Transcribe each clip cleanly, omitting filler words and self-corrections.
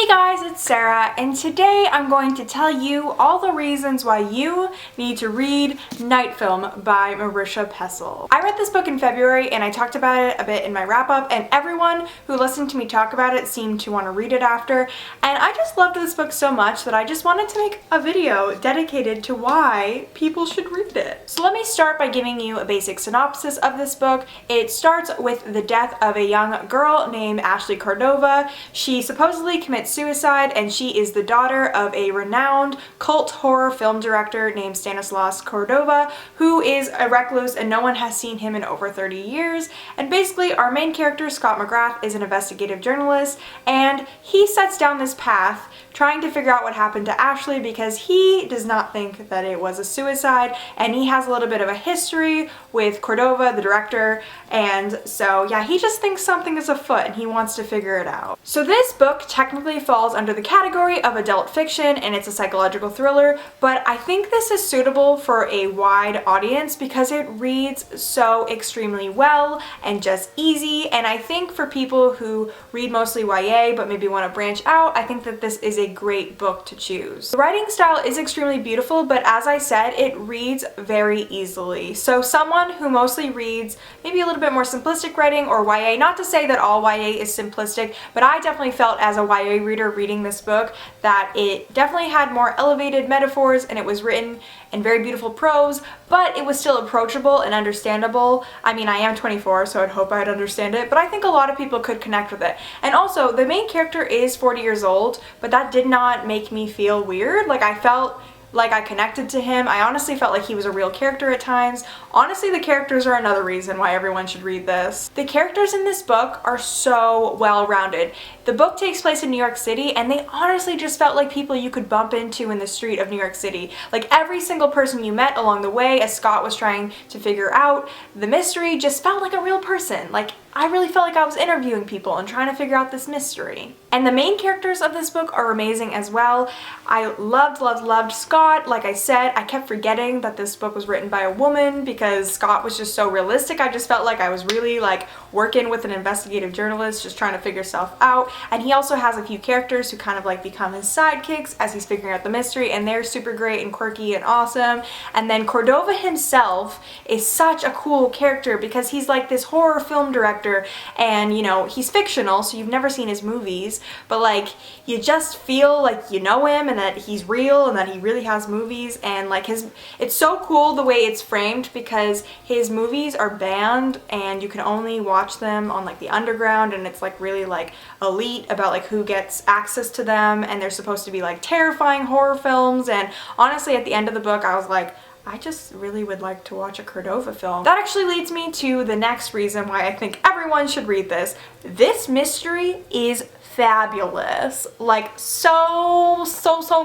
Guys, it's Sarah, and today I'm going to tell you all the reasons why you need to read Night Film by Marisha Pessl. I read this book in February and I talked about it a bit in my wrap-up, and everyone who listened to me talk about it seemed to want to read it after, and I just loved this book so much that I just wanted to make a video dedicated to why people should read it. So let me start by giving you a basic synopsis of this book. It starts with the death of a young girl named Ashley Cordova. She supposedly commits suicide, and she is the daughter of a renowned cult horror film director named Stanislaus Cordova, who is a recluse and no one has seen him in over 30 years. And basically our main character, Scott McGrath, is an investigative journalist, and he sets down this path trying to figure out what happened to Ashley because he does not think that it was a suicide, and he has a little bit of a history with Cordova, the director, and so yeah, he just thinks something is afoot and he wants to figure it out. So this book technically falls under the category of adult fiction and it's a psychological thriller, but I think this is suitable for a wide audience because it reads so extremely well and just easy, and I think for people who read mostly YA but maybe want to branch out, I think that this is a great book to choose. The writing style is extremely beautiful, but as I said, it reads very easily. So someone who mostly reads maybe a little bit more simplistic writing or YA, not to say that all YA is simplistic, but I definitely felt as a YA reader reading this book that it definitely had more elevated metaphors and it was written in very beautiful prose, but it was still approachable and understandable. I mean, I am 24, so I'd hope I'd understand it, but I think a lot of people could connect with it. And also, the main character is 40 years old, but that did not make me feel weird. Like, I felt like I connected to him. I honestly felt like he was a real character at times. Honestly, the characters are another reason why everyone should read this. The characters in this book are so well-rounded. The book takes place in New York City, and they honestly just felt like people you could bump into in the street of New York City. Like, every single person you met along the way as Scott was trying to figure out the mystery just felt like a real person. Like, I really felt like I was interviewing people and trying to figure out this mystery. And the main characters of this book are amazing as well. I loved Scott. Like I said, I kept forgetting that this book was written by a woman because Scott was just so realistic. I just felt like I was really like working with an investigative journalist just trying to figure stuff out. And he also has a few characters who kind of like become his sidekicks as he's figuring out the mystery, and they're super great and quirky and awesome. And then Cordova himself is such a cool character because he's like this horror film director, and you know, he's fictional, so you've never seen his movies, but like you just feel like you know him and that he's real and that he really has movies. And like it's so cool the way it's framed because his movies are banned and you can only watch them on like the underground, and it's like really like elite about like who gets access to them, and they're supposed to be like terrifying horror films. And honestly, at the end of the book I was like, I just really would like to watch a Cordova film. That actually leads me to the next reason why I think everyone should read this. This mystery is fabulous. Like, so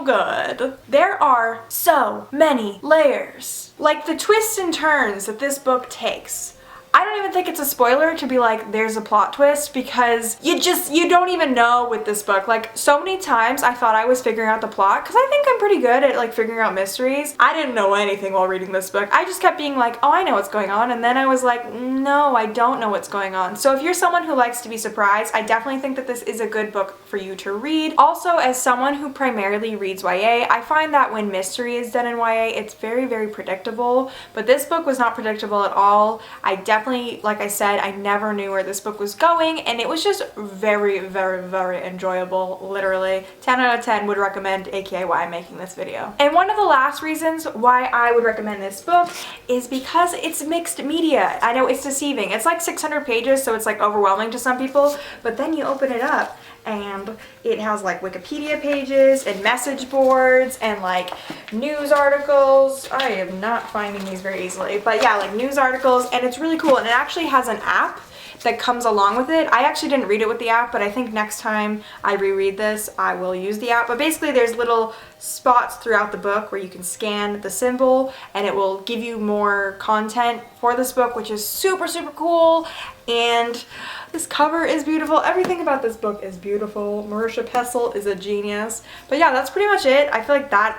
good. There are so many layers. Like, the twists and turns that this book takes. I don't even think it's a spoiler to be like, there's a plot twist, because you don't even know with this book. Like, so many times I thought I was figuring out the plot, because I think I'm pretty good at like figuring out mysteries. I didn't know anything while reading this book. I just kept being like, oh, I know what's going on, and then I was like, no, I don't know what's going on. So if you're someone who likes to be surprised, I definitely think that this is a good book for you to read. Also, as someone who primarily reads YA, I find that when mystery is done in YA, it's very predictable, but this book was not predictable at all. I definitely, like I said, I never knew where this book was going, and it was just very enjoyable. Literally 10 out of 10 would recommend, aka why I'm making this video. And one of the last reasons why I would recommend this book is because it's mixed media. I know it's deceiving. It's like 600 pages, so it's like overwhelming to some people, but then you open it up and it has like Wikipedia pages and message boards and like news articles. I am not finding these very easily, but yeah, like news articles, and it's really cool. And it actually has an app that comes along with it. I actually didn't read it with the app, but I think next time I reread this, I will use the app. But basically there's little spots throughout the book where you can scan the symbol and it will give you more content for this book, which is super cool. And this cover is beautiful. Everything about this book is beautiful. Marisha Pessl is a genius. But yeah, that's pretty much it. I feel like that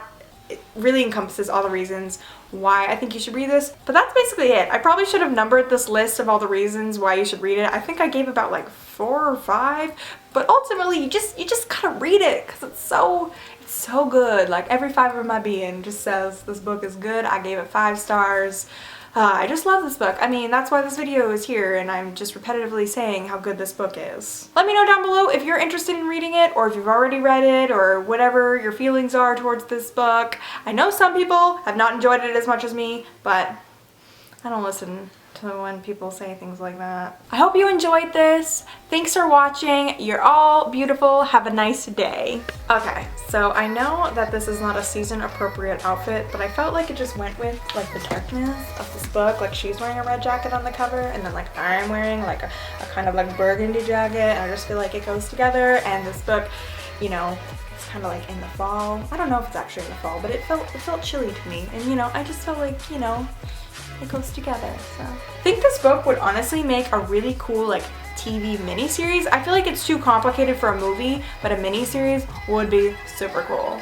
it really encompasses all the reasons why I think you should read this. But that's basically it. I probably should have numbered this list of all the reasons why you should read it. I think I gave about like 4 or 5, but ultimately you just gotta read it because it's so good. Like every fiber of my being just says this book is good. I gave it 5 stars. I just love this book. I mean, that's why this video is here, and I'm just repetitively saying how good this book is. Let me know down below if you're interested in reading it, or if you've already read it, or whatever your feelings are towards this book. I know some people have not enjoyed it as much as me, but I don't listen to when people say things like that. I hope you enjoyed this. Thanks for watching. You're all beautiful. Have a nice day. Okay, so I know that this is not a season appropriate outfit, but I felt like it just went with like the darkness of this book. Like she's wearing a red jacket on the cover, and then like I'm wearing like a kind of like burgundy jacket, and I just feel like it goes together. And this book, you know, it's kind of like in the fall. I don't know if it's actually in the fall, but it felt chilly to me, and you know, I just felt like, you know, it goes together. So I think this book would honestly make a really cool like TV miniseries. I feel like it's too complicated for a movie, but a miniseries would be super cool.